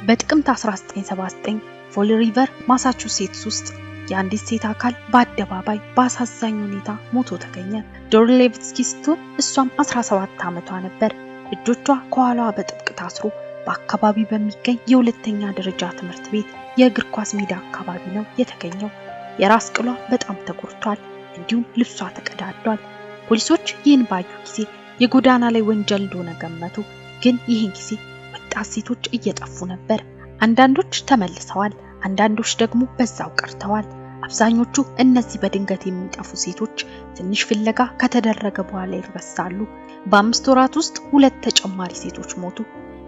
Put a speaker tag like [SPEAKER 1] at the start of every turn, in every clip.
[SPEAKER 1] በጥቅምት 1979 ፎል ሪቨር ማሳቹሴትስ ውስጥ የአንዲት ሴት አካል በአደባባይ በአሳዛኝ ሁኔታ ሞቶ ተገኘ። ዶሪ ሌቪትስኪ ስትሆን እሷም 17 ዓመቷ ነበር። እጆቿ ከኋላዋ በጥብቅ ታስሮ በአካባቢ በሚገኝ የሁለተኛ ደረጃ ትምህርት ቤት የእግር ኳስ ሜዳ አካባቢ ነው የተገኘው። የራስ ቅሏ በጣም ተጎድቷል፣ እንዲሁም ልብሷ ተቀዳዷል። ፖሊሶች ይህን ባዩ ጊዜ የጎዳና ላይ ወንጀል እንደሆነ ገመቱ። ግን ይህን ጊዜ ወጣት ሴቶች እየጠፉ ነበር። አንዳንዶች ተመልሰዋል፣ አንዳንዶች ደግሞ በዛው ቀርተዋል። አብዛኞቹ እነዚህ በድንገት የሚጠፉ ሴቶች ትንሽ ፍለጋ ከተደረገ በኋላ ይረሳሉ። በ5 ወራት ውስጥ 2 ተጨማሪ ሴቶች ሞቱ።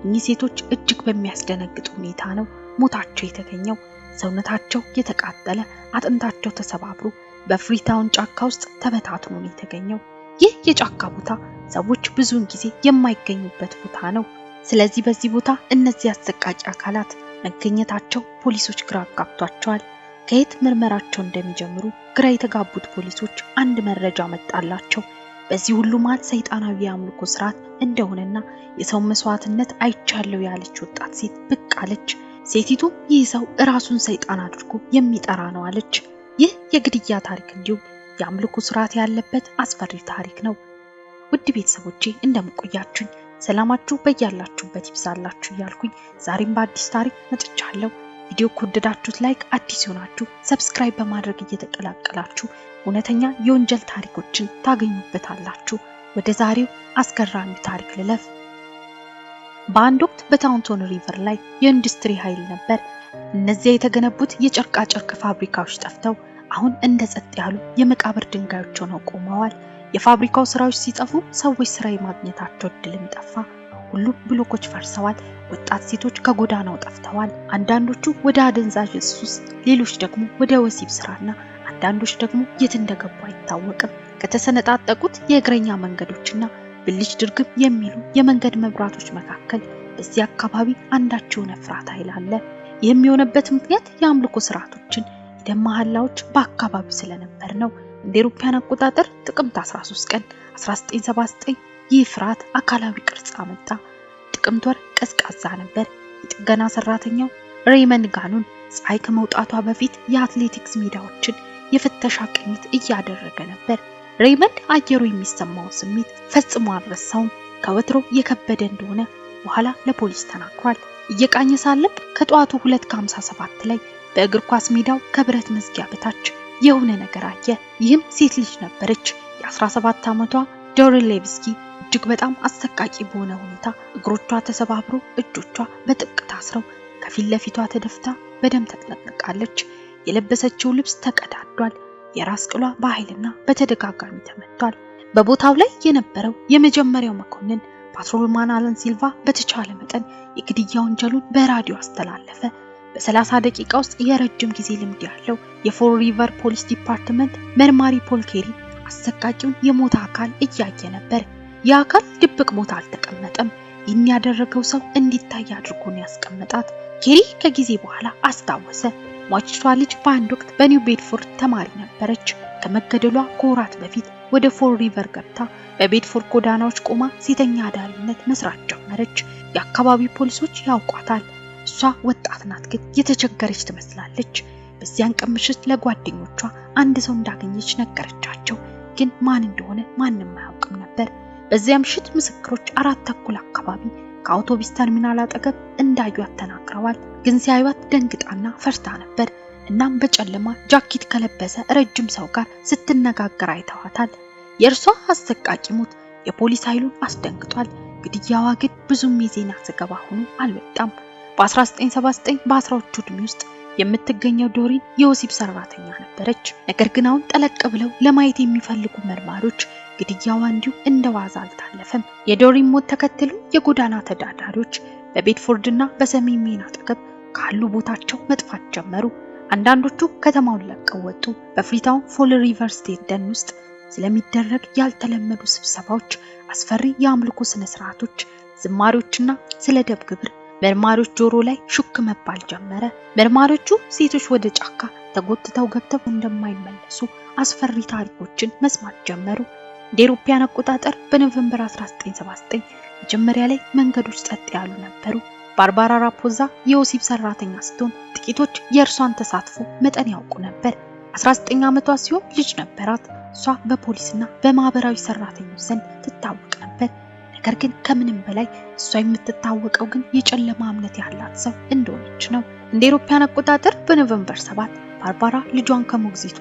[SPEAKER 1] እኚህ ሴቶች እጅግ በሚያስደነግጥ ሁኔታ ነው ሞታቸው የተገኘው። ሰውነታቸው የተቃጠለ፣ አጥንታቸው ተሰባብሮ በፍሪታውን ጫካ ውስጥ ተበታትኖ ነው የተገኘው። ይህ የጫካ ቦታ ሰዎች ብዙውን ጊዜ የማይገኙበት ቦታ ነው። ስለዚህ በዚህ ቦታ እነዚህ አሰቃቂ አካላት መገኘታቸው ፖሊሶች ግራ አጋብቷቸዋል። ከየት ምርመራቸው እንደሚጀምሩ ግራ የተጋቡት ፖሊሶች አንድ መረጃ መጣላቸው። በዚህ ሁሉ መሃል ሰይጣናዊ የአምልኮ ስርዓት እንደሆነና የሰው መስዋዕትነት አይቻለው ያለች ወጣት ሴት ብቅ አለች። ሴቲቱ ይህ ሰው ራሱን ሰይጣን አድርጎ የሚጠራ ነው አለች። ይህ የግድያ ታሪክ እንዲሁም የአምልኮ ስርዓት ያለበት አስፈሪ ታሪክ ነው። ውድ ቤተሰቦቼ እንደምቆያችሁኝ ሰላማችሁ በያላችሁበት ይብዛላችሁ እያልኩኝ ዛሬም በአዲስ ታሪክ መጥቻለሁ። ቪዲዮ ከወደዳችሁት ላይክ፣ አዲስ ሆናችሁ ሰብስክራይብ በማድረግ እየተቀላቀላችሁ እውነተኛ የወንጀል ታሪኮችን ታገኙበታላችሁ። ወደ ዛሬው አስገራሚ ታሪክ ልለፍ። በአንድ ወቅት በታውንቶን ሪቨር ላይ የኢንዱስትሪ ኃይል ነበር። እነዚያ የተገነቡት የጨርቃ ጨርቅ ፋብሪካዎች ጠፍተው አሁን እንደ ጸጥ ያሉ የመቃብር ድንጋዮች ሆነው ቆመዋል። የፋብሪካው ስራዎች ሲጠፉ ሰዎች ስራ የማግኘታቸው እድልም ጠፋ። ሁሉም ብሎኮች ፈርሰዋል። ወጣት ሴቶች ከጎዳናው ጠፍተዋል። አንዳንዶቹ ወደ አደንዛዥ እጽ ውስጥ፣ ሌሎች ደግሞ ወደ ወሲብ ስራና አንዳንዶች ደግሞ የት እንደገቡ አይታወቅም። ከተሰነጣጠቁት የእግረኛ መንገዶችና ብልጭ ድርግም የሚሉ የመንገድ መብራቶች መካከል በዚህ አካባቢ አንዳች የሆነ ፍርሃት ኃይል አለ። የሚሆነበት ምክንያት የአምልኮ ስርዓቶችን የደም መሐላዎች በአካባቢው ስለነበር ነው። እንደ አውሮፓውያን አቆጣጠር ጥቅምት 13 ቀን 1979 ይህ ፍርሃት አካላዊ ቅርጽ አመጣ። ጥቅምት ወር ቀዝቃዛ ነበር። የጥገና ሰራተኛው ሬይመንድ ጋኑን ፀሐይ ከመውጣቷ በፊት የአትሌቲክስ ሜዳዎችን የፍተሻ ቅኝት እያደረገ ነበር። ሬይመንድ አየሩ የሚሰማው ስሜት ፈጽሞ አልረሳውም። ከወትሮ የከበደ እንደሆነ በኋላ ለፖሊስ ተናግሯል። እየቃኘ ሳለም ከጠዋቱ 2:57 ላይ በእግር ኳስ ሜዳው ከብረት መዝጊያ በታች የሆነ ነገር አየ። ይህም ሴት ልጅ ነበረች። የ17 ዓመቷ ዶሪ ሌቪትስኪ እጅግ በጣም አሰቃቂ በሆነ ሁኔታ እግሮቿ ተሰባብሮ እጆቿ በጥብቅ ታስረው ከፊት ለፊቷ ተደፍታ በደም ተጥለቅልቃለች። የለበሰችው ልብስ ተቀዳዷል። የራስ ቅሏ በኃይልና በተደጋጋሚ ተመቷል። በቦታው ላይ የነበረው የመጀመሪያው መኮንን ፓትሮልማን አለን ሲልቫ በተቻለ መጠን የግድያ ወንጀሉን በራዲዮ አስተላለፈ። በ30 ደቂቃ ውስጥ የረጅም ጊዜ ልምድ ያለው የፎል ሪቨር ፖሊስ ዲፓርትመንት መርማሪ ፖል ኬሪ አሰቃቂውን የሞት አካል እያየ ነበር። የአካል ድብቅ ቦታ አልተቀመጠም። ይህን ያደረገው ሰው እንዲታይ አድርጎ ነው ያስቀመጣት። ኬሪ ከጊዜ በኋላ አስታወሰ። ሟችቷ ልጅ በአንድ ወቅት በኒው ቤድፎርድ ተማሪ ነበረች። ከመገደሏ ከወራት በፊት ወደ ፎል ሪቨር ገብታ በቤድፎርድ ጎዳናዎች ቆማ ሴተኛ አዳሪነት መስራት ጀመረች። የአካባቢው ፖሊሶች ያውቋታል። እሷ ወጣት ናት፣ ግን የተቸገረች ትመስላለች። በዚያን ቀን ምሽት ለጓደኞቿ አንድ ሰው እንዳገኘች ነገረቻቸው፣ ግን ማን እንደሆነ ማንም አያውቅም ነበር። በዚያ ምሽት ምስክሮች 4:30 አካባቢ ከአውቶቡስ ተርሚናል አጠገብ እንዳዩት ተናግረዋል። ግን ሲያዩት ደንግጣና ፈርታ ነበር። እናም በጨለማ ጃኬት ከለበሰ ረጅም ሰው ጋር ስትነጋገር አይተዋታል። የእርሷ አሰቃቂ ሞት የፖሊስ ኃይሉን አስደንግጧል። ግድያዋ ግን ብዙም የዜና ዘገባ ሆኖ አልወጣም። በ1979 በ10ዎቹ ዕድሜ ውስጥ የምትገኘው ዶሪን የወሲብ ሰራተኛ ነበረች። ነገር ግን አሁን ጠለቅ ብለው ለማየት የሚፈልጉ መርማሪዎች ግድያዋ እንዲሁ እንደዋዛ አልታለፈም። የዶሪን ሞት ተከትሎ የጎዳና ተዳዳሪዎች በቤድፎርድና በሰሜን ሜን አጠገብ ካሉ ቦታቸው መጥፋት ጀመሩ። አንዳንዶቹ ከተማውን ለቀው ወጡ። በፍሪታውን ፎል ሪቨር ስቴት ደን ውስጥ ስለሚደረግ ያልተለመዱ ስብሰባዎች፣ አስፈሪ የአምልኮ ስነ ስርዓቶች፣ ዝማሬዎችና ስለ ደም ግብር መርማሪዎች ጆሮ ላይ ሹክ መባል ጀመረ። መርማሪዎቹ ሴቶች ወደ ጫካ ተጎትተው ገብተው እንደማይመለሱ አስፈሪ ታሪኮችን መስማት ጀመሩ። እንደ አውሮፓውያን አቆጣጠር በኖቬምበር 1979 መጀመሪያ ላይ መንገዶች ጸጥ ያሉ ነበሩ። ባርባራ ራፖዛ የወሲብ ሰራተኛ ስትሆን ጥቂቶች የእርሷን ተሳትፎ መጠን ያውቁ ነበር። 19 ዓመቷ ሲሆን ልጅ ነበራት። እሷ በፖሊስና በማህበራዊ ሰራተኞች ዘንድ ትታወቅ ነበር። ነገር ግን ከምንም በላይ እሷ የምትታወቀው ግን የጨለማ እምነት ያላት ሰው እንደሆነች ነው። እንደ አውሮፓውያን አቆጣጠር በኖቬምበር 7 ባርባራ ልጇን ከሞግዚቱ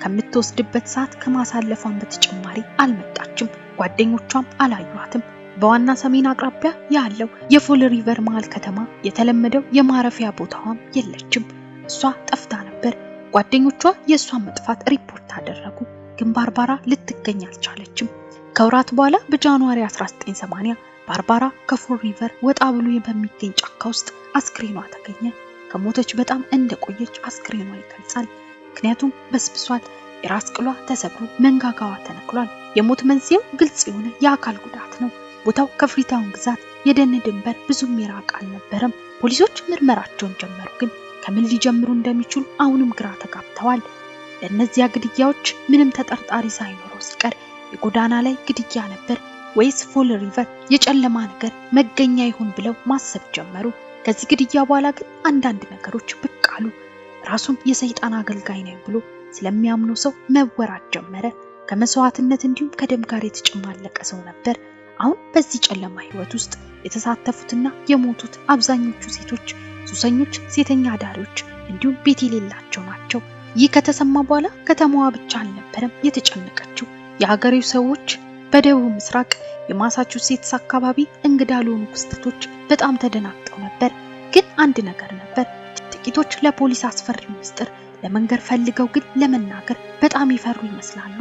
[SPEAKER 1] ከምትወስድበት ሰዓት ከማሳለፏን በተጨማሪ አልመጣችም። ጓደኞቿም አላዩአትም። በዋና ሰሜን አቅራቢያ ያለው የፎል ሪቨር መሃል ከተማ የተለመደው የማረፊያ ቦታዋም የለችም። እሷ ጠፍታ ነበር። ጓደኞቿ የእሷን መጥፋት ሪፖርት አደረጉ፣ ግን ባርባራ ልትገኝ አልቻለችም። ከወራት በኋላ በጃንዋሪ 1980 ባርባራ ከፎል ሪቨር ወጣ ብሎ በሚገኝ ጫካ ውስጥ አስክሬኗ ተገኘ። ከሞተች በጣም እንደቆየች አስክሬኗ ይገልጻል። ምክንያቱም በስብሷል፣ የራስ ቅሏ ተሰብሮ መንጋጋዋ ተነቅሏል። የሞት መንስኤው ግልጽ የሆነ የአካል ጉዳት ነው። ቦታው ከፍሪታውን ግዛት የደን ድንበር ብዙም የራቀ አልነበረም። ፖሊሶች ምርመራቸውን ጀመሩ፣ ግን ከምን ሊጀምሩ እንደሚችሉ አሁንም ግራ ተጋብተዋል። ለእነዚያ ግድያዎች ምንም ተጠርጣሪ ሳይኖረው ሲቀር የጎዳና ላይ ግድያ ነበር ወይስ ፎል ሪቨር የጨለማ ነገር መገኛ ይሆን ብለው ማሰብ ጀመሩ። ከዚህ ግድያ በኋላ ግን አንዳንድ ነገሮች ብቅ አሉ። ራሱን የሰይጣን አገልጋይ ነው ብሎ ስለሚያምኑ ሰው መወራት ጀመረ። ከመስዋዕትነት እንዲሁም ከደም ጋር የተጨማለቀ ሰው ነበር። አሁን በዚህ ጨለማ ህይወት ውስጥ የተሳተፉትና የሞቱት አብዛኞቹ ሴቶች፣ ሱሰኞች፣ ሴተኛ አዳሪዎች እንዲሁም ቤት የሌላቸው ናቸው። ይህ ከተሰማ በኋላ ከተማዋ ብቻ አልነበረም የተጨነቀችው። የሀገሬው ሰዎች በደቡብ ምስራቅ የማሳቹሴትስ አካባቢ እንግዳ ለሆኑ ክስተቶች በጣም ተደናግጠው ነበር። ግን አንድ ነገር ነበር። ጥቂቶች ለፖሊስ አስፈሪ ምስጢር ለመንገር ፈልገው ግን ለመናገር በጣም ይፈሩ ይመስላሉ።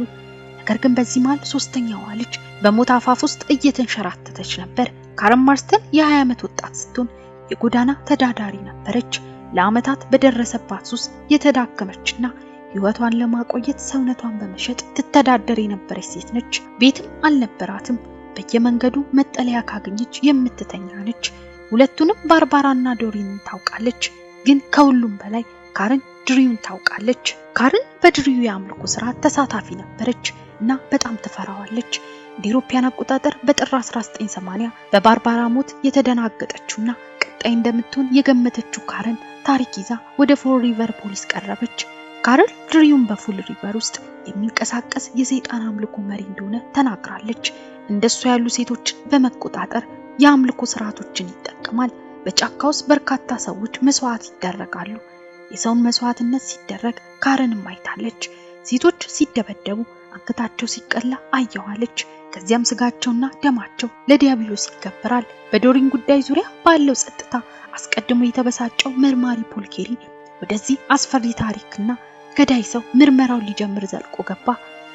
[SPEAKER 1] ነገር ግን በዚህ መሃል ሶስተኛዋ ልጅ በሞት አፋፍ ውስጥ እየተንሸራተተች ነበር። ካረን ማርስተን የ20 ዓመት ወጣት ስትሆን የጎዳና ተዳዳሪ ነበረች። ለዓመታት በደረሰባት ሱስ የተዳከመችና ህይወቷን ለማቆየት ሰውነቷን በመሸጥ ትተዳደር የነበረች ሴት ነች። ቤትም አልነበራትም። በየመንገዱ መጠለያ ካገኘች የምትተኛ ነች። ሁለቱንም ባርባራና ዶሪን ታውቃለች። ግን ከሁሉም በላይ ካረን ድሪውን ታውቃለች። ካረን በድሪው የአምልኮ ስርዓት ተሳታፊ ነበረች እና በጣም ትፈራዋለች። እንደ አውሮፓውያን አቆጣጠር በጥር 1980 በባርባራ ሞት የተደናገጠችውና ቀጣይ እንደምትሆን የገመተችው ካረን ታሪክ ይዛ ወደ ፎል ሪቨር ፖሊስ ቀረበች። ካረን ድሪውን በፎል ሪቨር ውስጥ የሚንቀሳቀስ የሰይጣን አምልኮ መሪ እንደሆነ ተናግራለች። እንደሷ ያሉ ሴቶችን በመቆጣጠር የአምልኮ ስርዓቶችን ይጠቀማል። በጫካ ውስጥ በርካታ ሰዎች መስዋዕት ይደረጋሉ። የሰውን መስዋዕትነት ሲደረግ ካረንም አይታለች። ሴቶች ሲደበደቡ፣ አንገታቸው ሲቀላ አየዋለች። ከዚያም ስጋቸውና ደማቸው ለዲያብሎስ ይገበራል። በዶሪን ጉዳይ ዙሪያ ባለው ጸጥታ አስቀድሞ የተበሳጨው መርማሪ ፖል ኬሪ ወደዚህ አስፈሪ ታሪክና ገዳይ ሰው ምርመራውን ሊጀምር ዘልቆ ገባ።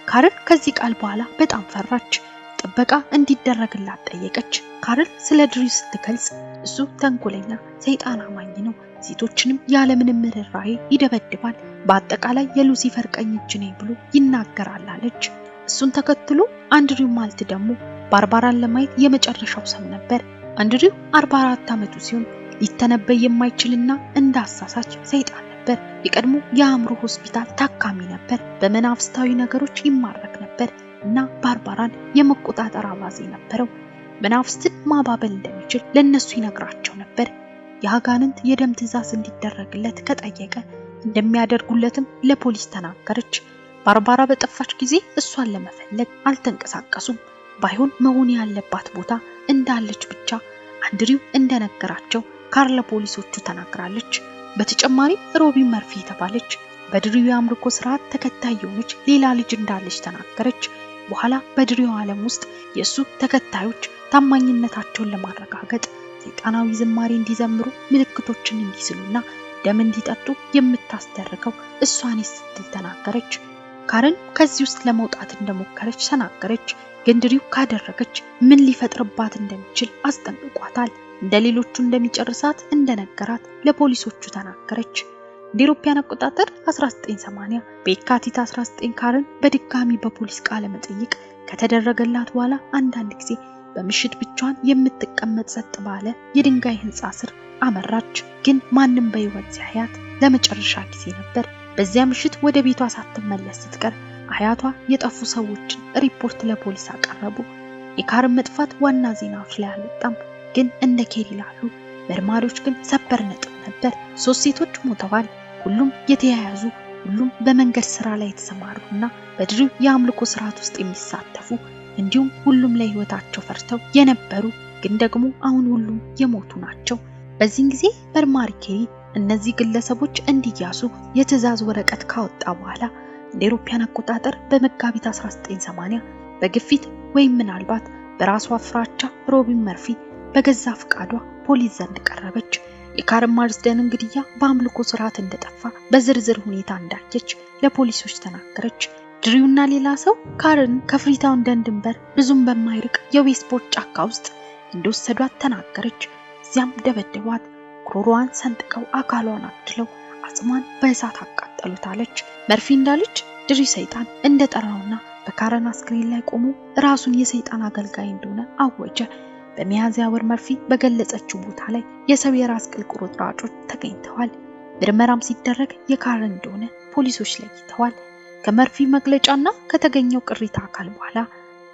[SPEAKER 1] ካረን ከዚህ ቃል በኋላ በጣም ፈራች። ጥበቃ እንዲደረግላት ጠየቀች። ካረን ስለ ድሪው ስትገልጽ እሱ ተንኮለኛ ሰይጣን አማኝ ነው፣ ሴቶችንም ያለምንም ርህራሄ ይደበድባል፣ በአጠቃላይ የሉሲፈር ቀኝ እጅ ነኝ ብሎ ይናገራል አለች። እሱን ተከትሎ አንድሪው ማልት ደግሞ ባርባራን ለማየት የመጨረሻው ሰው ነበር። አንድሪው 44 ዓመቱ ሲሆን ሊተነበይ የማይችልና እንዳሳሳች ሰይጣን ነበር። የቀድሞ የአእምሮ ሆስፒታል ታካሚ ነበር። በመናፍስታዊ ነገሮች ይማረክ ነበር እና ባርባራን የመቆጣጠር አባዜ ነበረው። መናፍስትን ማባበል እንደሚችል ለነሱ ይነግራቸው ነበር። የአጋንንት የደም ትዕዛዝ እንዲደረግለት ከጠየቀ እንደሚያደርጉለትም ለፖሊስ ተናገረች። ባርባራ በጠፋች ጊዜ እሷን ለመፈለግ አልተንቀሳቀሱም። ባይሆን መሆን ያለባት ቦታ እንዳለች ብቻ አንድሪው እንደነገራቸው ካርለ ፖሊሶቹ ተናግራለች። በተጨማሪም ሮቢ መርፊ የተባለች በድሪው የአምልኮ ስርዓት ተከታይ የሆነች ሌላ ልጅ እንዳለች ተናገረች። በኋላ በድሪው ዓለም ውስጥ የሱ ተከታዮች ታማኝነታቸውን ለማረጋገጥ ሰይጣናዊ ዝማሬ እንዲዘምሩ፣ ምልክቶችን እንዲስሉና ደም እንዲጠጡ የምታስደርገው እሷን ስትል ተናገረች። ካረን ከዚህ ውስጥ ለመውጣት እንደሞከረች ተናገረች። ግን ድሪው ካደረገች ምን ሊፈጥርባት እንደሚችል አስጠንቅቋታል። እንደሌሎቹ እንደሚጨርሳት እንደነገራት ለፖሊሶቹ ተናገረች። እንደ አውሮፓውያን አቆጣጠር 1980 በየካቲት 19 ካረን በድጋሚ በፖሊስ ቃለ መጠይቅ ከተደረገላት በኋላ አንዳንድ ጊዜ በምሽት ብቻዋን የምትቀመጥ ጸጥ ባለ የድንጋይ ህንጻ ስር አመራች። ግን ማንም በህይወት ሲያያት ለመጨረሻ ጊዜ ነበር። በዚያ ምሽት ወደ ቤቷ ሳትመለስ ስትቀር አያቷ የጠፉ ሰዎችን ሪፖርት ለፖሊስ አቀረቡ። የካረን መጥፋት ዋና ዜናዎች ላይ አልወጣም። ግን እንደ ኬሪ ላሉ መርማሪዎች ግን ሰበር ነጥብ ነበር። 3 ሴቶች ሞተዋል። ሁሉም የተያያዙ፣ ሁሉም በመንገድ ስራ ላይ የተሰማሩና በድሪው የአምልኮ ስርዓት ውስጥ የሚሳተፉ እንዲሁም ሁሉም ለህይወታቸው ፈርተው የነበሩ ግን ደግሞ አሁን ሁሉም የሞቱ ናቸው። በዚህን ጊዜ መርማሪ ኬሪ እነዚህ ግለሰቦች እንዲያዙ የትዕዛዝ ወረቀት ካወጣ በኋላ እንደ አውሮፓውያን አቆጣጠር በመጋቢት 1980 በግፊት ወይም ምናልባት በራሷ ፍራቻ ሮቢን መርፊ በገዛ ፍቃዷ ፖሊስ ዘንድ ቀረበች። የካረን ማርስደንን ግድያ በአምልኮ ስርዓት እንደጠፋ በዝርዝር ሁኔታ እንዳየች ለፖሊሶች ተናገረች። ድሪውና ሌላ ሰው ካረን ከፍሪታውን ድንበር ብዙም በማይርቅ የዌስፖርት ጫካ ውስጥ እንደወሰዷት ተናገረች። እዚያም ደበደቧት፣ ጉሮሮዋን ሰንጥቀው አካሏን አድለው አጽሟን በእሳት አቃጠሉታለች። መርፊ እንዳለች ድሪው ሰይጣን እንደጠራውና በካረን አስክሬን ላይ ቆሞ ራሱን የሰይጣን አገልጋይ እንደሆነ አወጀ። በሚያዝያ ወር መርፊ በገለጸችው ቦታ ላይ የሰው የራስ ቅል ቁርጥራጮች ተገኝተዋል። ምርመራም ሲደረግ የካረን እንደሆነ ፖሊሶች ለይተዋል። ከመርፊ መግለጫና ከተገኘው ቅሪታ አካል በኋላ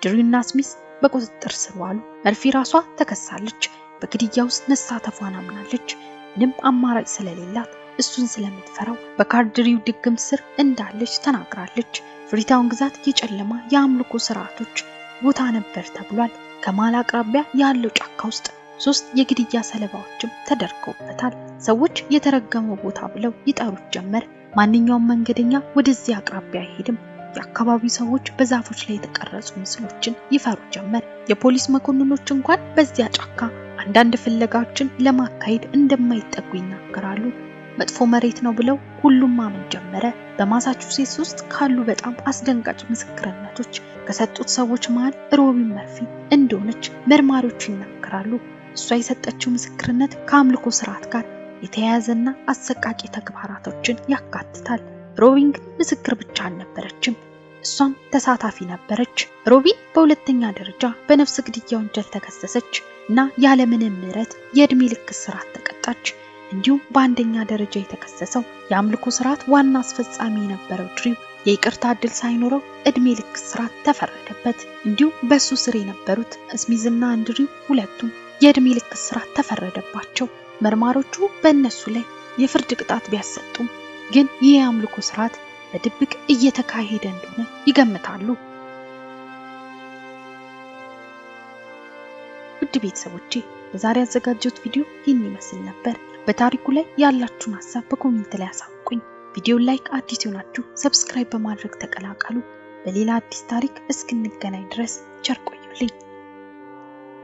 [SPEAKER 1] ድሪውና ስሚስ በቁጥጥር ስር ዋሉ። መርፊ ራሷ ተከሳለች። በግድያ ውስጥ መሳተፏን አምናለች። ምንም አማራጭ ስለሌላት እሱን ስለምትፈራው በካርድሪው ድግም ስር እንዳለች ተናግራለች። ፍሪታውን ግዛት የጨለማ የአምልኮ ስርዓቶች ቦታ ነበር ተብሏል። ከማል አቅራቢያ ያለው ጫካ ውስጥ 3 የግድያ ሰለባዎችም ተደርገውበታል። ሰዎች የተረገመው ቦታ ብለው ይጠሩት ጀመር። ማንኛውም መንገደኛ ወደዚህ አቅራቢያ አይሄድም። የአካባቢው ሰዎች በዛፎች ላይ የተቀረጹ ምስሎችን ይፈሩ ጀመር። የፖሊስ መኮንኖች እንኳን በዚያ ጫካ አንዳንድ ፍለጋዎችን ለማካሄድ እንደማይጠጉ ይናገራሉ። መጥፎ መሬት ነው ብለው ሁሉም ማመን ጀመረ። በማሳቹሴትስ ውስጥ ካሉ በጣም አስደንጋጭ ምስክርነቶች ከሰጡት ሰዎች መሃል ሮቢን መርፊ እንደሆነች መርማሪዎች ይናገራሉ። እሷ የሰጠችው ምስክርነት ከአምልኮ ስርዓት ጋር የተያያዘና አሰቃቂ ተግባራቶችን ያካትታል። ሮቢን ግን ምስክር ብቻ አልነበረችም፣ እሷም ተሳታፊ ነበረች። ሮቢን በሁለተኛ ደረጃ በነፍስ ግድያ ወንጀል ተከሰሰች እና ያለምንም ምህረት የእድሜ ልክ እስራት ተቀጣች። እንዲሁም በአንደኛ ደረጃ የተከሰሰው የአምልኮ ስርዓት ዋና አስፈጻሚ የነበረው ድሪው የይቅርታ ዕድል ሳይኖረው እድሜ ልክ እስራት ተፈረደበት። እንዲሁም በሱ ስር የነበሩት ስሚዝና አንድሪው ሁለቱም የእድሜ ልክ እስራት ተፈረደባቸው። መርማሮቹ በእነሱ ላይ የፍርድ ቅጣት ቢያሰጡም ግን ይህ የአምልኮ ስርዓት በድብቅ እየተካሄደ እንደሆነ ይገምታሉ። ውድ ቤተሰቦቼ ለዛሬ ያዘጋጀሁት ቪዲዮ ይህን ይመስል ነበር። በታሪኩ ላይ ያላችሁን ሐሳብ በኮሜንት ላይ አሳውቁኝ። ቪዲዮውን ላይክ፣ አዲስ ሆናችሁ ሰብስክራይብ በማድረግ ተቀላቀሉ። በሌላ አዲስ ታሪክ እስክንገናኝ ድረስ ቸር ቆዩልኝ።